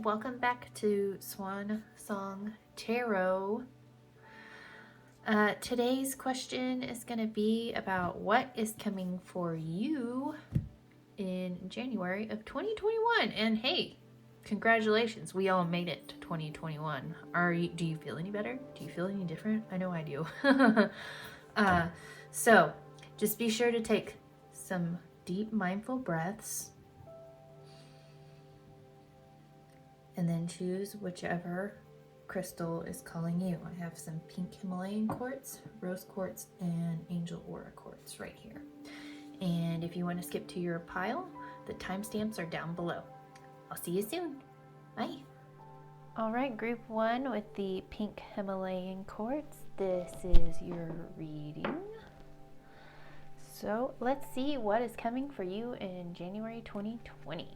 welcome back to Swan Song Tarot. Today's question is going to be about what is coming for you in January of 2021. And hey, congratulations, we all made it to 2021. Do you feel any better? Do you feel any different? I know I do. So just be sure to take some deep mindful breaths and then choose whichever crystal is calling you. I have some pink Himalayan quartz, rose quartz, and angel aura quartz right here. And if you want to skip to your pile, the timestamps are down below. I'll see you soon. Bye. All right, group 1 with the pink Himalayan quartz. This is your reading. So let's see what is coming for you in January 2020.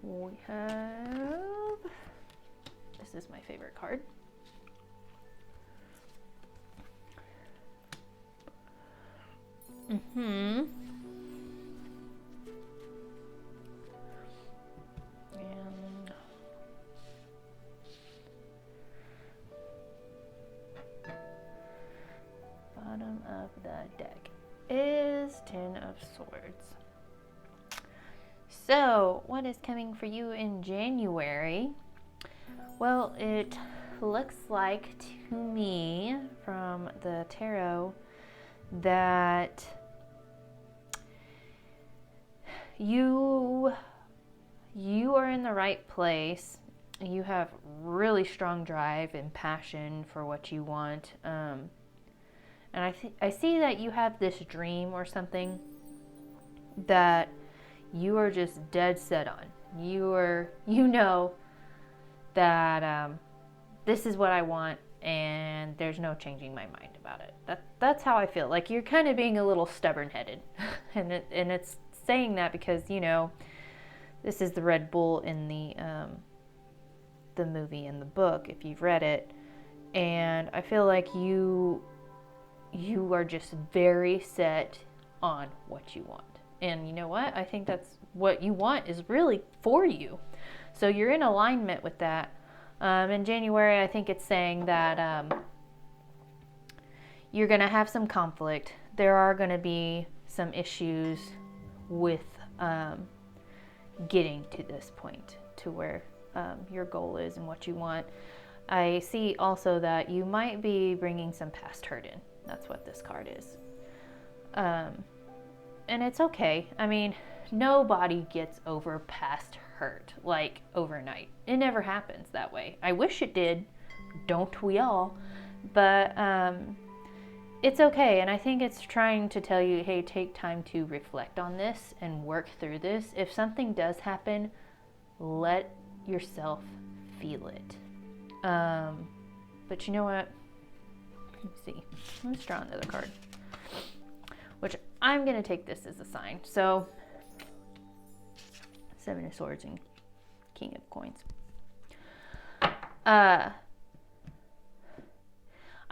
We have, this is my favorite card. And bottom of the deck is Ten of Swords. So, what is coming for you in January? Well, it looks like to me from the tarot that you are in the right place. You have really strong drive and passion for what you want. And I see that you have this dream or something that you are just dead set on. You know that this is what I want, and there's no changing my mind about it. That's how I feel. Like you're kind of being a little stubborn-headed, and it's saying that because this is the Red Bull in the movie and the book if you've read it, and I feel like you are just very set on what you want. And you know what? I think that's what you want is really for you. So you're in alignment with that. In January, I think it's saying that you're going to have some conflict. There are going to be some issues with getting to this point to where your goal is and what you want. I see also that you might be bringing some past hurt in. That's what this card is. And it's okay. I mean, nobody gets over past hurt like overnight. It never happens that way. I wish it did. Don't we all? But it's okay. And I think it's trying to tell you, hey, take time to reflect on this and work through this. If something does happen, let yourself feel it. But you know what? Let's see. Let's draw another card. Which I'm going to take this as a sign. So, Seven of Swords and King of Coins. I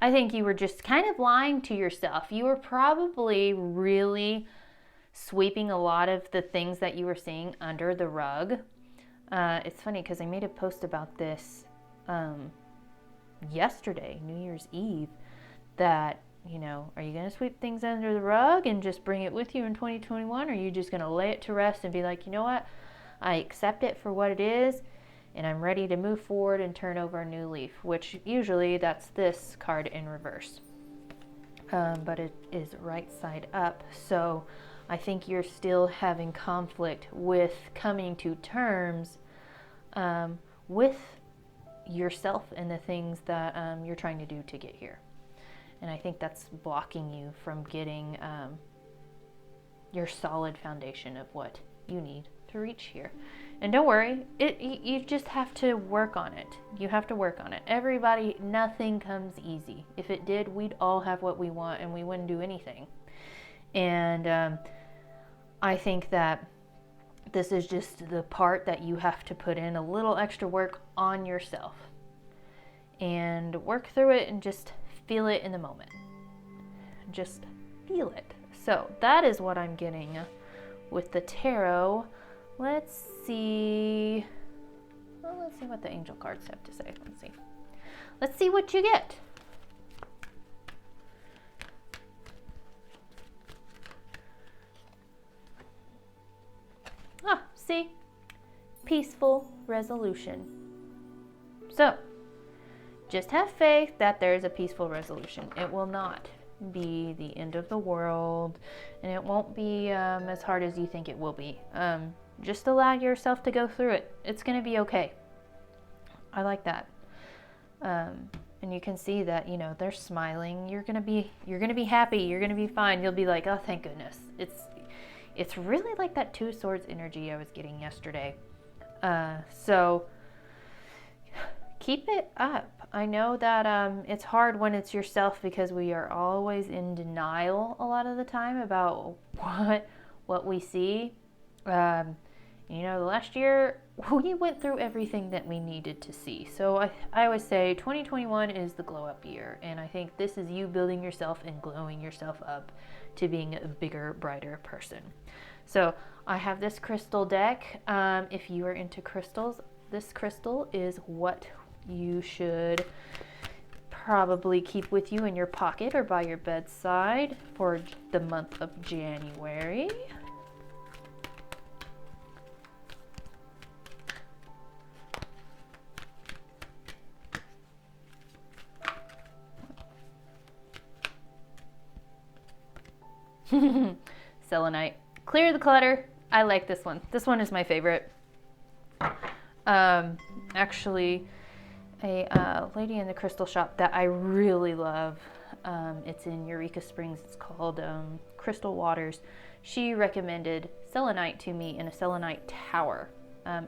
think you were just kind of lying to yourself. You were probably really sweeping a lot of the things that you were seeing under the rug. It's funny because I made a post about this yesterday, New Year's Eve, that are you going to sweep things under the rug and just bring it with you in 2021? Or are you just going to lay it to rest and be like, you know what? I accept it for what it is, and I'm ready to move forward and turn over a new leaf, which usually that's this card in reverse. But it is right side up. So I think you're still having conflict with coming to terms with yourself and the things that you're trying to do to get here. And I think that's blocking you from getting your solid foundation of what you need to reach here. And don't worry, you just have to work on it. You have to work on it. Everybody, nothing comes easy. If it did, we'd all have what we want and we wouldn't do anything. And I think that This is just the part that you have to put in a little extra work on yourself and work through it and just feel it in the moment. Just feel it. So that is what I'm getting with the tarot. Let's see. Well, let's see what the angel cards have to say. Let's see what you get. See? Peaceful resolution. So, just have faith that there's a peaceful resolution. It will not be the end of the world, and it won't be as hard as you think it will be. Just allow yourself to go through it. It's going to be okay. I like that. And you can see that, you know, they're smiling. You're going to be happy. You're going to be fine. You'll be like, oh, thank goodness. It's really like that Two Swords energy I was getting yesterday. So keep it up. I know that it's hard when it's yourself because we are always in denial a lot of the time about what we see. You know, the last year we went through everything that we needed to see. So I always say 2021 is the glow up year. And I think this is you building yourself and glowing yourself up to being a bigger, brighter person. So I have this crystal deck. If you are into crystals, this crystal is what you should probably keep with you in your pocket or by your bedside for the month of January. Selenite. Clear the clutter. I like this one. This one is my favorite. Actually, a lady in the crystal shop that I really love, it's in Eureka Springs. It's called Crystal Waters. She recommended selenite to me in a selenite tower.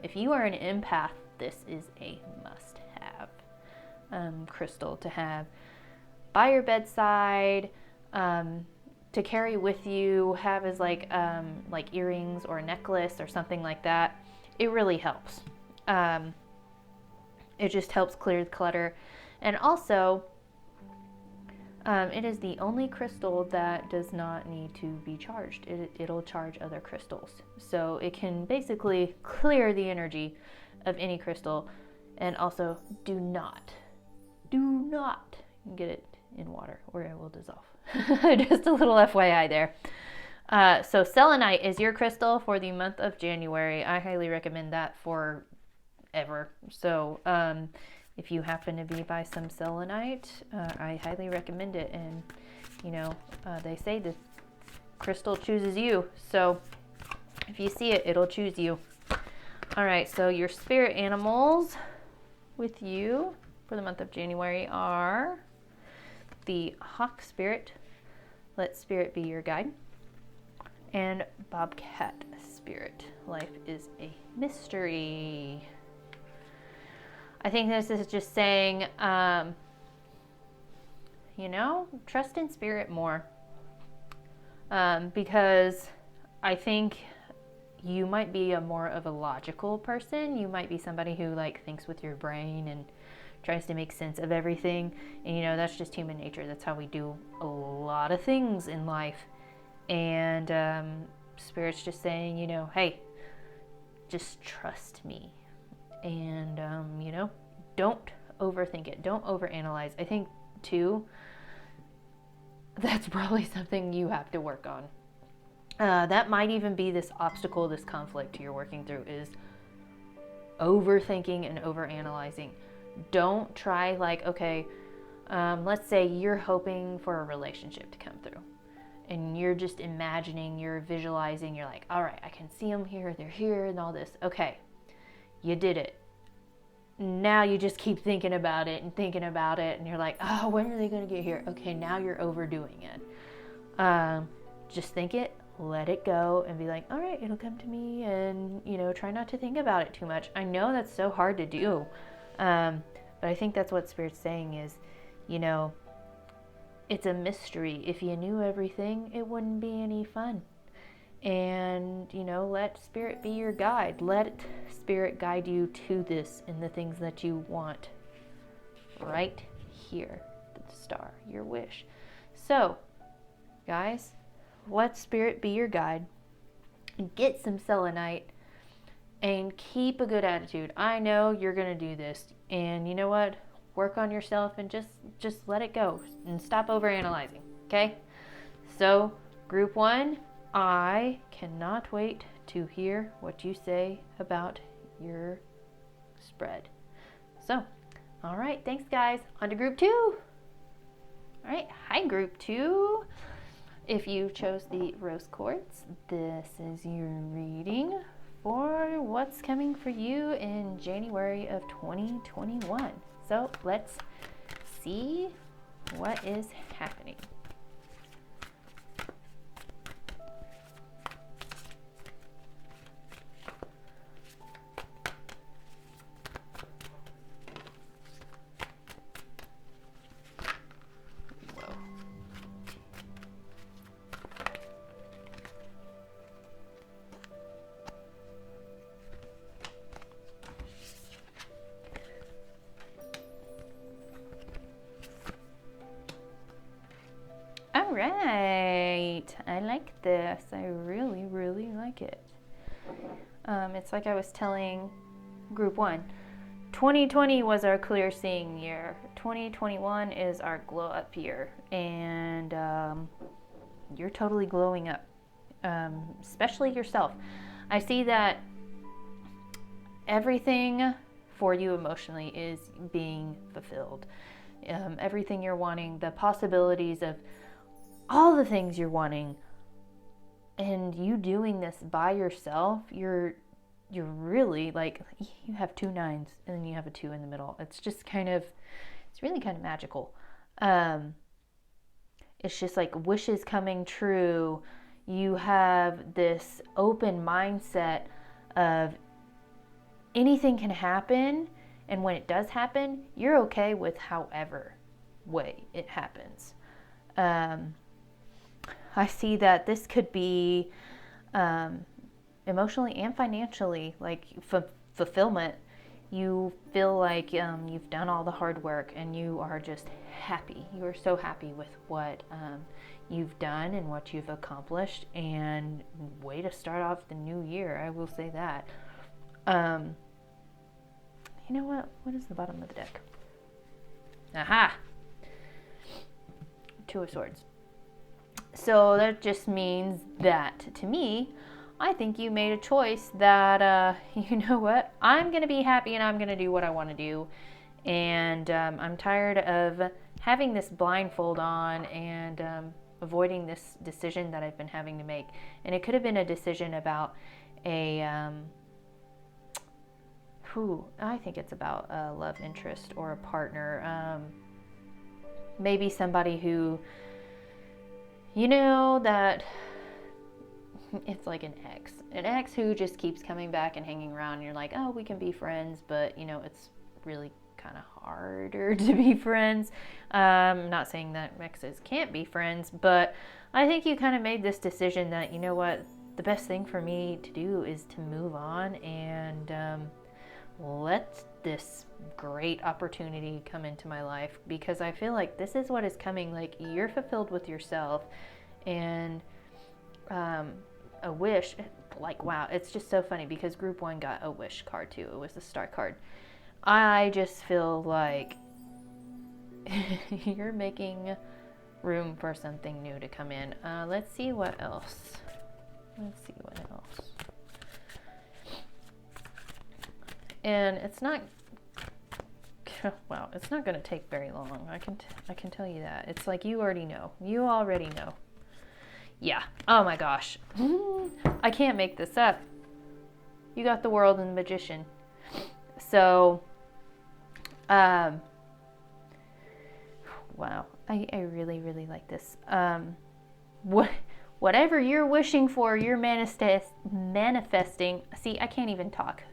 If you are an empath, this is a must-have crystal to have by your bedside. To carry with you, have as like earrings or a necklace or something like that. It really helps. It just helps clear the clutter. And also, it is the only crystal that does not need to be charged. It'll charge other crystals. So it can basically clear the energy of any crystal. And also, do not get it in water or it will dissolve. Just a little FYI there. So selenite is your crystal for the month of January. I highly recommend that for ever. So if you happen to be by some selenite, I highly recommend it. And you know, they say the crystal chooses you. So if you see it, it'll choose you. All right, so your spirit animals with you for the month of January are the hawk spirit, let spirit be your guide, and bobcat spirit, life is a mystery. I think this is just saying, you know, trust in spirit more, because I think you might be more of a logical person. You might be somebody who like thinks with your brain and tries to make sense of everything, and you know, that's just human nature. That's how we do a lot of things in life. And spirit's just saying, you know, hey, just trust me. And you know, don't overthink it, don't overanalyze. I think too, that's probably something you have to work on. That might even be this obstacle, this conflict you're working through, is overthinking and overanalyzing. Don't try like, okay, let's say you're hoping for a relationship to come through and you're just imagining, you're visualizing, you're like, all right, I can see them here, they're here and all this. Okay, you did it. Now you just keep thinking about it and you're like, oh, when are they going to get here? Okay, now you're overdoing it. Just think it, let it go, and be like, all right, it'll come to me, and you know, try not to think about it too much. I know that's so hard to do. But I think that's what Spirit's saying is, you know, it's a mystery. If you knew everything, it wouldn't be any fun. And, let Spirit be your guide. Let Spirit guide you to this and the things that you want. Right here, the star, your wish. So, guys, let Spirit be your guide. Get some selenite and keep a good attitude. I know you're going to do this. And you know what? Work on yourself and just let it go and stop overanalyzing. Okay? So, group 1, I cannot wait to hear what you say about your spread. So, all right, thanks guys. On to group 2. All right, hi group 2. If you chose the rose quartz, this is your reading for what's coming for you in January of 2021. So let's see what is happening. All right, I like this. I really, really like it. It's like I was telling group 1. 2020 was our clear seeing year. 2021 is our glow up year. And you're totally glowing up, especially yourself. I see that everything for you emotionally is being fulfilled. Everything you're wanting, the possibilities of all the things you're wanting, and you doing this by yourself, you're really like, you have 2 9s and then you have a 2 in the middle. It's just it's really kind of magical. It's just like wishes coming true. You have this open mindset of anything can happen, and when it does happen, you're okay with however way it happens. I see that this could be emotionally and financially, like fulfillment. You feel like you've done all the hard work and you are just happy. You are so happy with what you've done and what you've accomplished, and way to start off the new year, I will say that. You know what? What is the bottom of the deck? Aha! 2 of Swords. So that just means that, to me, I think you made a choice that, you know what, I'm going to be happy and I'm going to do what I want to do. And I'm tired of having this blindfold on and avoiding this decision that I've been having to make. And it could have been a decision about I think it's about a love interest or a partner. Maybe somebody who, that it's like an ex who just keeps coming back and hanging around, and you're like, oh, we can be friends, but it's really kind of harder to be friends. I'm not saying that exes can't be friends, but I think you kind of made this decision that, you know what, the best thing for me to do is to move on and let this great opportunity come into my life, because I feel like this is what is coming. Like, you're fulfilled with yourself, and a wish, like, wow, it's just so funny because group 1 got a wish card too. It was the star card. I just feel like you're making room for something new to come in. Let's see what else. And it's not, wow, it's not going to take very long. I can tell you that. It's like you already know. Yeah. Oh my gosh. I can't make this up. You got the World and the Magician. So, wow. I really, really like this. Whatever you're wishing for, you're manifesting. See, I can't even talk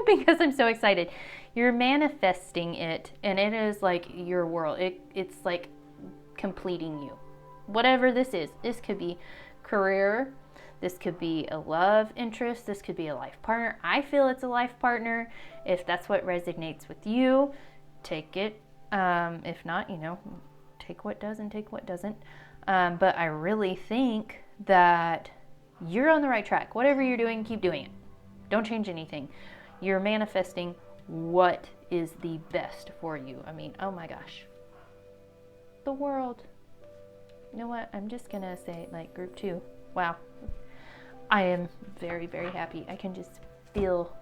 because I'm so excited. You're manifesting it, and it is like your world. It's like completing you. Whatever this is. This could be career. This could be a love interest. This could be a life partner. I feel it's a life partner. If that's what resonates with you, take it. If not, take what does and take what doesn't. But I really think that you're on the right track. Whatever you're doing, keep doing it. Don't change anything. You're manifesting what is the best for you. I mean, oh my gosh. The world. You know what? I'm just going to say like group 2. Wow. I am very, very happy. I can just feel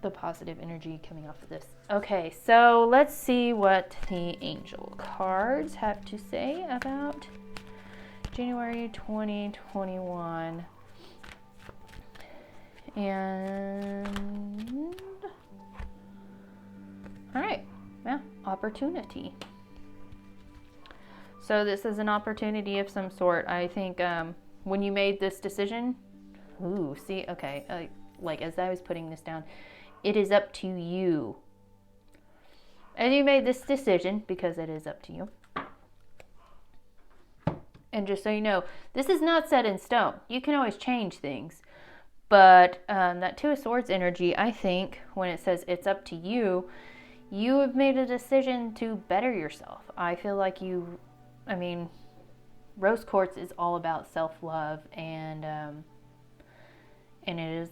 the positive energy coming off of this. Okay, so let's see what the angel cards have to say about January 2021. And all right, yeah, opportunity. So this is an opportunity of some sort. I think when you made this decision, like as I was putting this down, it is up to you. And you made this decision because it is up to you. And just so you know, this is not set in stone. You can always change things. But that Two of Swords energy, I think, when it says it's up to you, you have made a decision to better yourself. I feel like rose quartz is all about self-love, and it is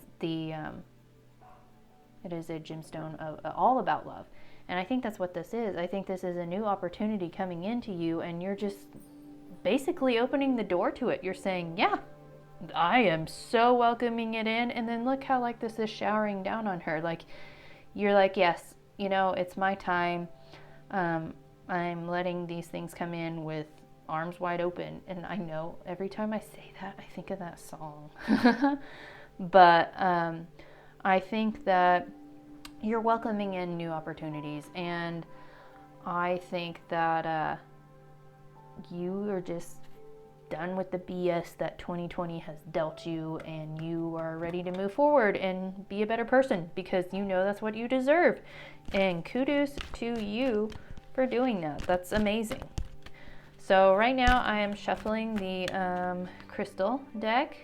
it is a gemstone of all about love. And I think that's what this is. I think this is a new opportunity coming into you, and you're just basically opening the door to it. You're saying, yeah, I am so welcoming it in. And then look how like this is showering down on her. Like, you're like, yes, it's my time. I'm letting these things come in with arms wide open. And I know every time I say that, I think of that song. But I think that you're welcoming in new opportunities. And I think that you are just done with the BS that 2020 has dealt you, and you are ready to move forward and be a better person because you know that's what you deserve. And kudos to you for doing that. That's amazing. So right now I am shuffling the crystal deck.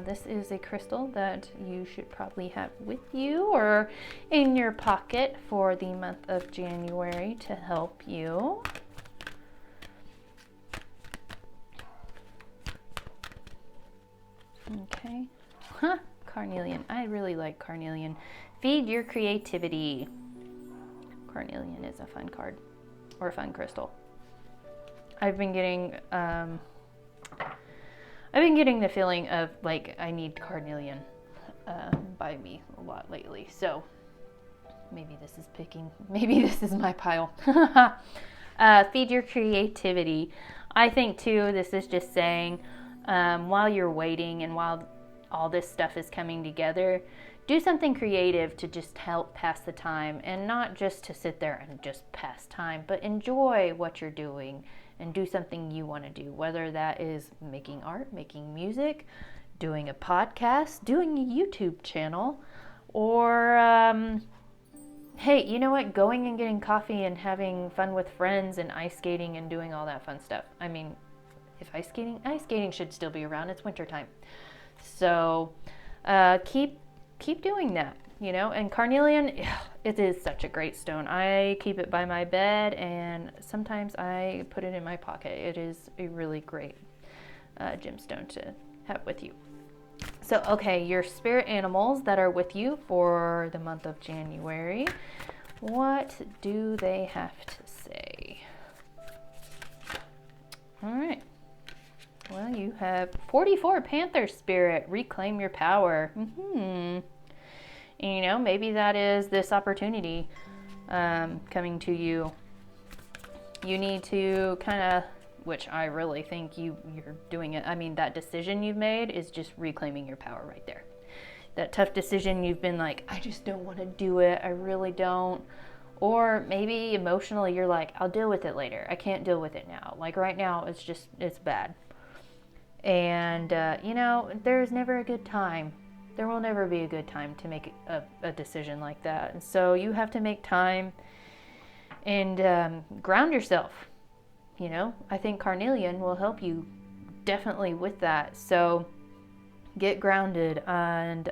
This is a crystal that you should probably have with you or in your pocket for the month of January to help you. Okay. Carnelian. I really like Carnelian. Feed your creativity. Carnelian is a fun card or a fun crystal. I've been getting the feeling of like I need carnelian by me a lot lately. So maybe this is my pile. Feed your creativity. I think too, this is just saying while you're waiting and while all this stuff is coming together, do something creative to just help pass the time, and not just to sit there and just pass time, but enjoy what you're doing and do something you want to do, whether that is making art, making music, doing a podcast, doing a YouTube channel, or hey, you know what? Going and getting coffee and having fun with friends and ice skating and doing all that fun stuff. I mean, if ice skating should still be around. It's wintertime. So keep doing that, and carnelian, it is such a great stone. I keep it by my bed, and sometimes I put it in my pocket. It is a really great gemstone to have with you. So, okay, your spirit animals that are with you for the month of January, what do they have to say? All right. Well, you have 44 Panther Spirit, reclaim your power. And, maybe that is this opportunity coming to you. You need to kind of, which I really think you're doing it. I mean, that decision you've made is just reclaiming your power right there. That tough decision you've been like, I just don't want to do it. I really don't. Or maybe emotionally you're like, I'll deal with it later. I can't deal with it now. Like right now, it's bad. And, there's never a good time. There will never be a good time to make a decision like that. And so you have to make time and ground yourself. I think carnelian will help you definitely with that. So get grounded. And,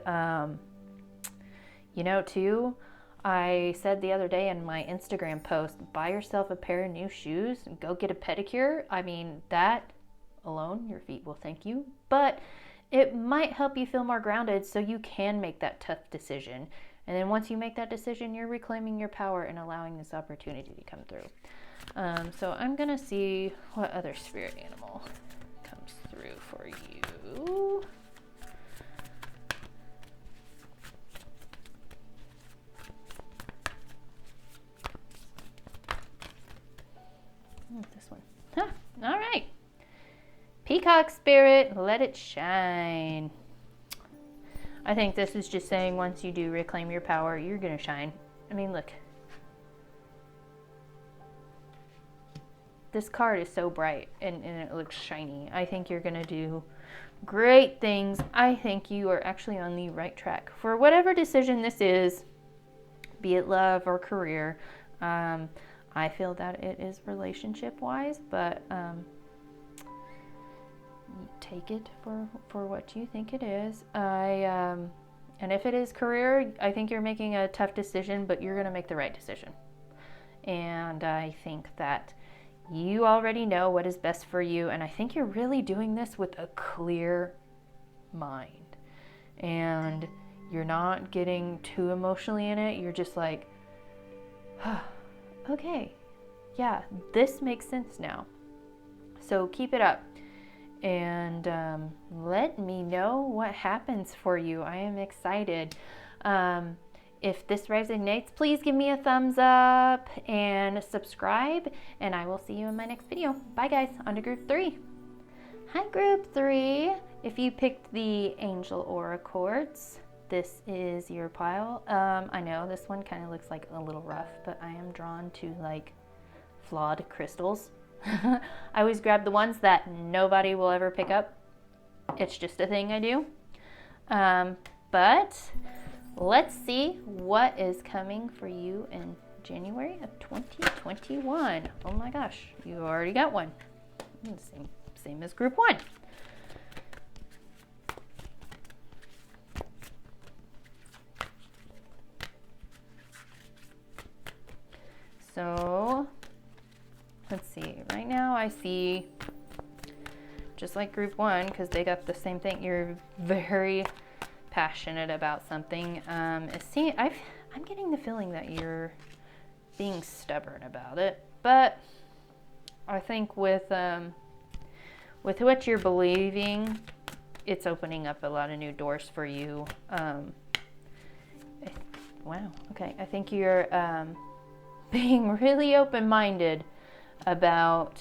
too, I said the other day in my Instagram post, buy yourself a pair of new shoes and go get a pedicure. I mean, that alone, your feet will thank you. But it might help you feel more grounded so you can make that tough decision. And then once you make that decision, you're reclaiming your power and allowing this opportunity to come through. So I'm going to see what other spirit animal comes through for you. This one. Huh. All right. Peacock spirit, let it shine. I think this is just saying once you do reclaim your power, you're going to shine. I mean, look. This card is so bright and it looks shiny. I think you're going to do great things. I think you are actually on the right track. For whatever decision this is, be it love or career, I feel that it is relationship-wise, but take it for what you think it is. And if it is career, I think you're making a tough decision, but you're going to make the right decision. And I think that you already know what is best for you, and I think you're really doing this with a clear mind. And you're not getting too emotionally in it. You're just like, okay, yeah, this makes sense now. So keep it up. And let me know what happens for you. I am excited. If this resonates, please give me a thumbs up and subscribe, and I will see you in my next video. Bye guys, on to group 3. Hi group 3. If you picked the Angel Aura Quartz, this is your pile. I know this one kind of looks like a little rough, but I am drawn to like flawed crystals. I always grab the ones that nobody will ever pick up. It's just a thing I do. But let's see what is coming for you in January of 2021. Oh my gosh, you already got one. Same as group 1. So let's see. Right now I see, just like group 1, because they got the same thing, you're very passionate about something. I'm getting the feeling that you're being stubborn about it, but I think with what you're believing, it's opening up a lot of new doors for you. Wow. Okay. I think you're being really open-minded about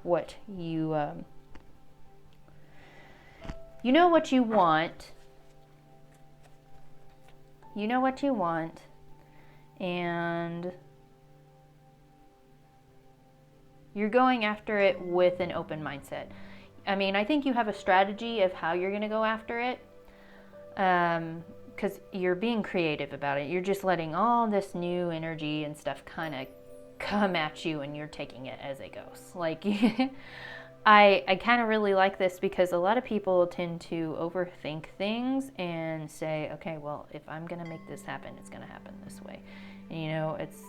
what you you know what you want. You know what you want, and you're going after it with an open mindset. I mean, I think you have a strategy of how you're going to go after it, because you're being creative about it. You're just letting all this new energy and stuff kind of come at you, and you're taking it as it goes. Like, I kind of really like this, because a lot of people tend to overthink things and say, okay, well, if I'm going to make this happen, it's going to happen this way. And it's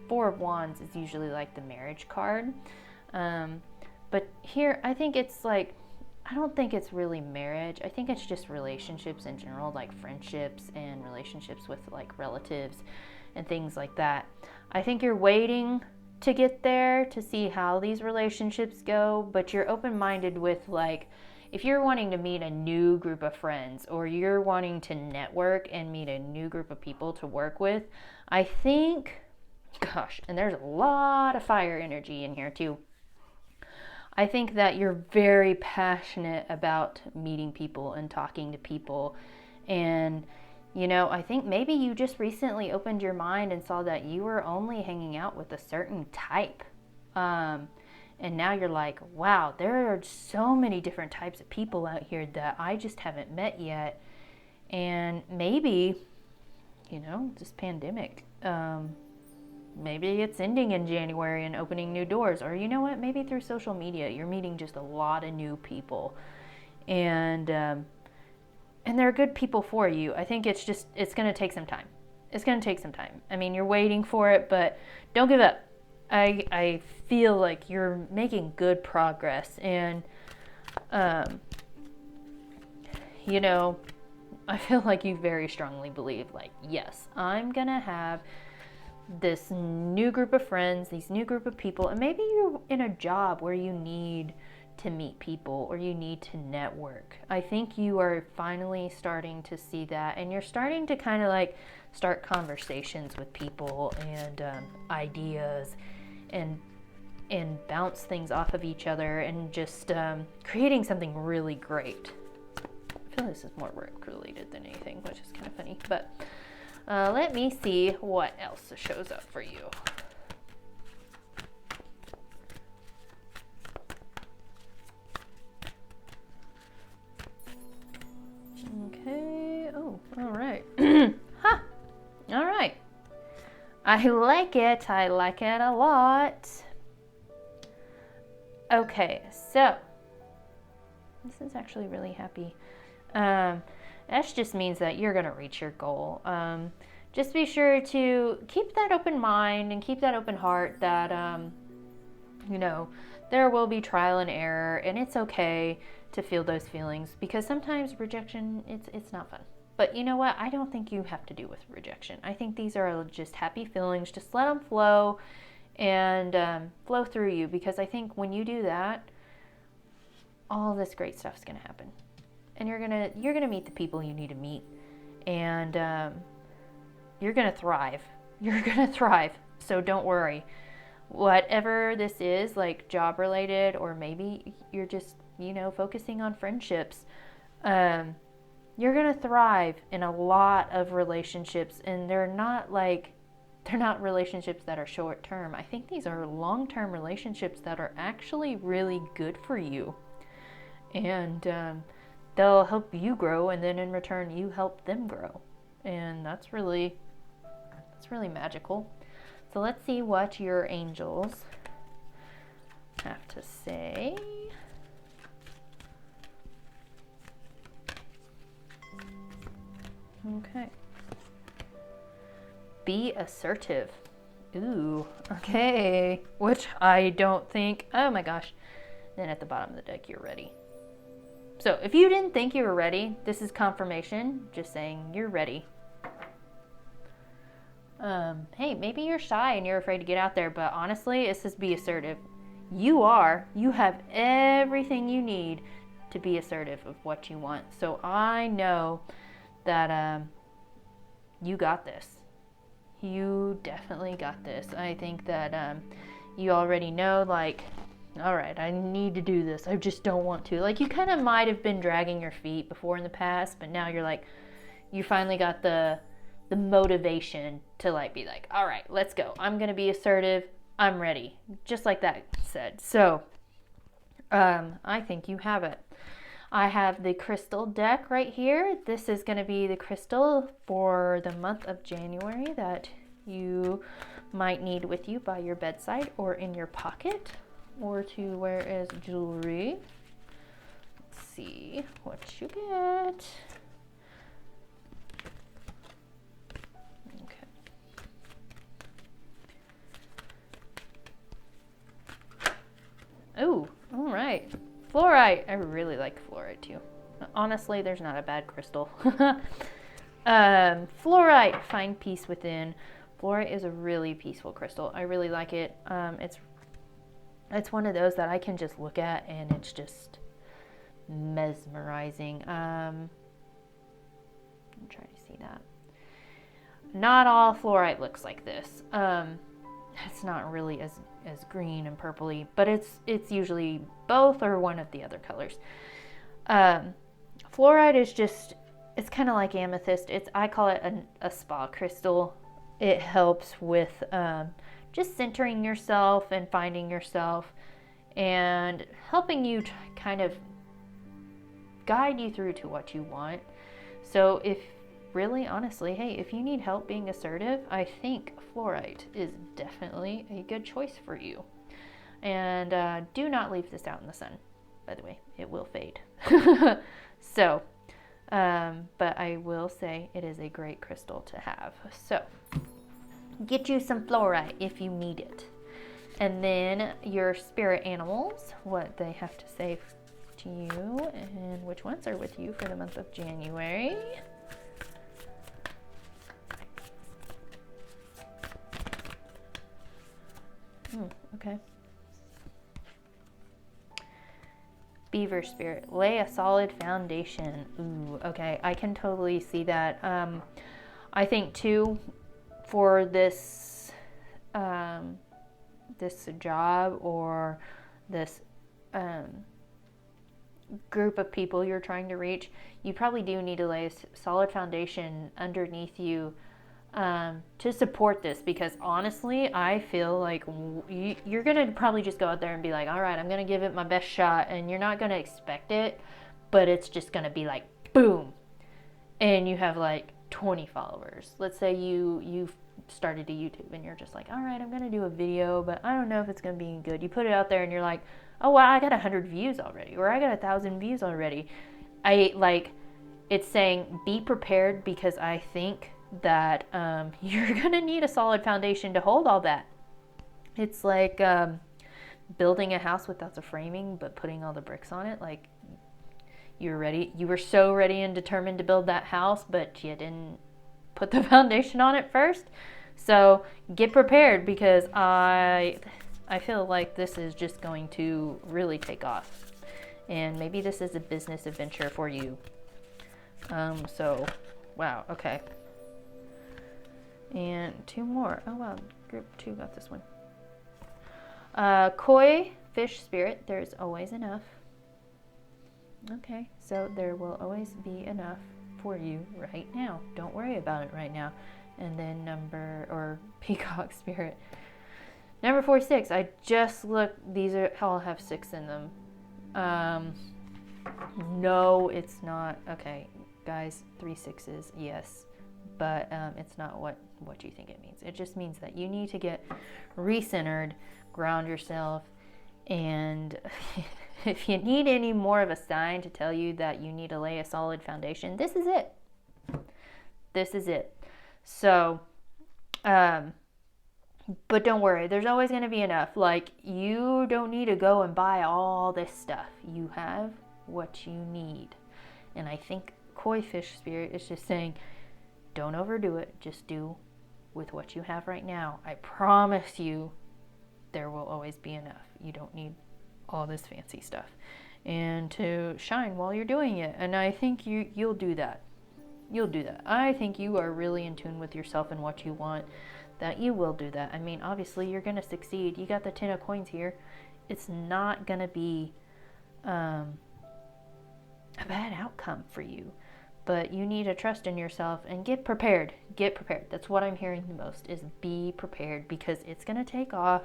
4 of Wands is usually like the marriage card. But here, I think it's like, I don't think it's really marriage. I think it's just relationships in general, like friendships and relationships with like relatives and things like that. I think you're waiting to get there to see how these relationships go, but you're open-minded with, like, if you're wanting to meet a new group of friends, or you're wanting to network and meet a new group of people to work with, I think, gosh, and there's a lot of fire energy in here too. I think that you're very passionate about meeting people and talking to people. And I think maybe you just recently opened your mind and saw that you were only hanging out with a certain type. And now you're like, wow, there are so many different types of people out here that I just haven't met yet. And maybe, this pandemic maybe it's ending in January and opening new doors. Or you know what? Maybe through social media, you're meeting just a lot of new people. And they're good people for you. I think it's going to take some time. It's going to take some time. I mean, you're waiting for it, but don't give up. I feel like you're making good progress. And, you know, I feel like you very strongly believe, like, yes, I'm going to have this new group of friends, these new group of people. And maybe you're in a job where you need to meet people or you need to network. I think you are finally starting to see that, and you're starting to kind of like start conversations with people and ideas and bounce things off of each other and just creating something really great. I feel this is more work related than anything, which is kind of funny, but let me see what else shows up for you. Okay. Oh, all right. Ha! All right. I like it. I like it a lot. Okay, so this is actually really happy. That just means that you're going to reach your goal. Just be sure to keep that open mind and keep that open heart that, you know, there will be trial and error, and it's okay to feel those feelings, because sometimes rejection, it's not fun. But you know what? I don't think you have to do with rejection. I think these are just happy feelings. Just let them flow and flow through you, because I think when you do that, all this great stuff is going to happen. And you're gonna meet the people you need to meet, and you're going to thrive. You're going to thrive. So don't worry. Whatever this is, like job related, or maybe you're just, you know, focusing on friendships, you're going to thrive in a lot of relationships, and they're not relationships that are short term. I think these are long-term relationships that are actually really good for you, and they'll help you grow, and then in return you help them grow, and that's really magical. So let's see what your angels have to say. Okay. Be assertive. Ooh, okay. Which I don't think, oh my gosh. Then at the bottom of the deck, you're ready. So if you didn't think you were ready, this is confirmation, just saying you're ready. Hey, maybe you're shy and you're afraid to get out there, but honestly, it says be assertive. You have everything you need to be assertive of what you want. So I know that you got this. You definitely got this. I think that you already know, like, all right, I need to do this. I just don't want to. Like, you kind of might have been dragging your feet before in the past, but now you're like, you finally got the motivation to like be like, all right, let's go. I'm going to be assertive. I'm ready. Just like that said. So I think you have it. I have the crystal deck right here. This is going to be the crystal for the month of January that you might need with you by your bedside or in your pocket or to wear as jewelry. Let's see what you get. Okay. Oh, all right. Fluorite. I really like fluorite too. Honestly, there's not a bad crystal. Fluorite, find peace within. Fluorite is a really peaceful crystal. I really like it. It's one of those that I can just look at and it's just mesmerizing. I'm trying to see that. Not all fluorite looks like this. It's not really as green and purpley, but it's usually both or one of the other colors. Fluorite is just, it's kind of like amethyst. I call it a spa crystal. It helps with just centering yourself and finding yourself and helping you to kind of guide you through to what you want. So if really honestly, hey, if you need help being assertive, I think fluorite is definitely a good choice for you. And do not leave this out in the sun, by the way, it will fade. So, but I will say it is a great crystal to have. So, get you some fluorite if you need it. And then your spirit animals, what they have to say to you, and which ones are with you for the month of January. Okay. Beaver spirit, lay a solid foundation. Ooh, okay, I can totally see that. I think too, for this this job or this group of people you're trying to reach, you probably do need to lay a solid foundation underneath you to support this, because honestly, I feel like you're going to probably just go out there and be like, all right, I'm going to give it my best shot, and you're not going to expect it, but it's just going to be like, boom, and you have like 20 followers. Let's say you've started a YouTube and you're just like, all right, I'm going to do a video, but I don't know if it's going to be good. You put it out there and you're like, oh, wow, I got 100 views already, or I got 1,000 views already. It's saying be prepared, because I think that you're going to need a solid foundation to hold all that. It's like building a house without the framing, but putting all the bricks on it. Like, you're ready. You were so ready and determined to build that house, but you didn't put the foundation on it first. So get prepared, because I feel like this is just going to really take off. And maybe this is a business adventure for you. So, wow, okay. And 2 more. Oh, wow, group 2 got this one. Koi fish spirit, there's always enough. Okay, so there will always be enough for you right now. Don't worry about it right now. And then peacock spirit. Number 46, I just looked, these all have 6 in them. No, it's not. Okay, guys, 3 6s, yes. But it's not what you think it means. It just means that you need to get recentered, ground yourself, and if you need any more of a sign to tell you that you need to lay a solid foundation, this is it. This is it. So, but don't worry, there's always going to be enough. Like, you don't need to go and buy all this stuff. You have what you need. And I think Koi fish spirit is just saying, don't overdo it. Just do with what you have right now. I promise you there will always be enough. You don't need all this fancy stuff. And to shine while you're doing it. And I think you'll do that. You'll do that. I think you are really in tune with yourself and what you want, that you will do that. I mean, obviously you're going to succeed. You got the 10 of coins here. It's not going to be a bad outcome for you. But you need to trust in yourself and get prepared. Get prepared. That's what I'm hearing the most, is be prepared, because it's going to take off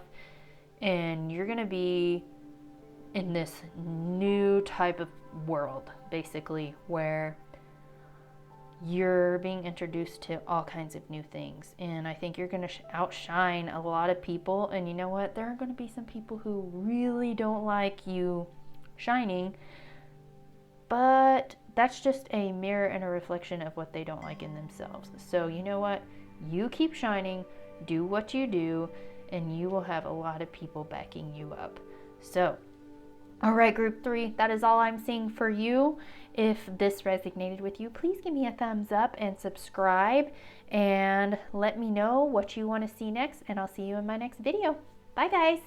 and you're going to be in this new type of world, basically, where you're being introduced to all kinds of new things. And I think you're going to outshine a lot of people. And you know what? There are going to be some people who really don't like you shining, but that's just a mirror and a reflection of what they don't like in themselves. So you know what? You keep shining, do what you do, and you will have a lot of people backing you up. So, all right, group 3, that is all I'm seeing for you. If this resonated with you, please give me a thumbs up and subscribe, and let me know what you want to see next, and I'll see you in my next video. Bye, guys.